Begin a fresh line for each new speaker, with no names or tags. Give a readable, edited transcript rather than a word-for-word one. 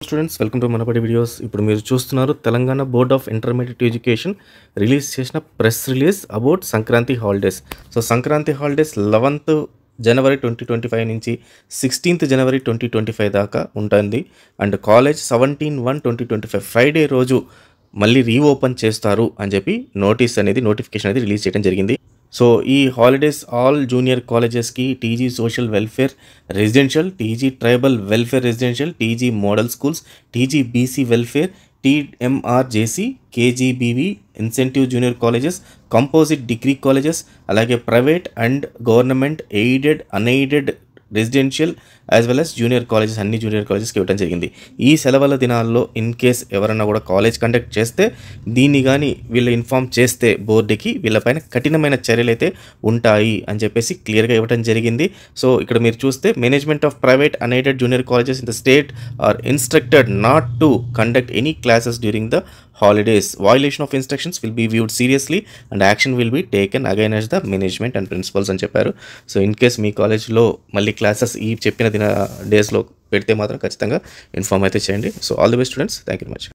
Students welcome to Manabadi videos. ఇప్పుడు మీరు చూస్తున్నారు Telangana board of intermediate education release చేసిన press release about Sankranti holidays. So Sankranti holidays 11th జనవరి 2025 నుంచి 16th జనవరి 2025 దాకా ఉంటుంది. అండ్ కాలేజ్ 17/1/2025 ఫ్రైడే రోజు మళ్ళీ రీఓపెన్ చేస్తారు అని చెప్పి నోటిఫికేషన్ అనేది రిలీజ్ చేయడం జరిగింది. సో ఈ హాలిడేస్ ఆల్ జూనియర్ కాలేజెస్కి TG social welfare residential, TG tribal welfare residential, TG model schools, TG BC welfare, TMRJC, KGBV incentive junior colleges, composite degree colleges, అలాగే private and government aided unaided residential as well as junior colleges అన్ని junior కాలేజెస్కి ఇవ్వడం జరిగింది. ఈ సెలవుల దినాల్లో in case ఎవరన్నా కూడా కాలేజ్ కండక్ట్ చేస్తే దీన్ని కానీ వీళ్ళు ఇన్ఫామ్ చేస్తే బోర్డుకి వీళ్ళపైన కఠినమైన చర్యలు అయితే ఉంటాయి అని చెప్పేసి క్లియర్గా ఇవ్వడం జరిగింది. సో ఇక్కడ మీరు చూస్తే management of private unaided junior colleges in the state or instructed not to conduct any classes during the holidays. Violation of instructions will be viewed seriously and action will be taken against the management and principals అని చెప్పారు. So in case మీ కాలేజ్లో మళ్ళీ classes ఈ చెప్పిన డేస్లో పెడితే మాత్రం ఖచ్చితంగా ఇన్ఫామ్ అయితే చేయండి. So all the best students, thank you very much.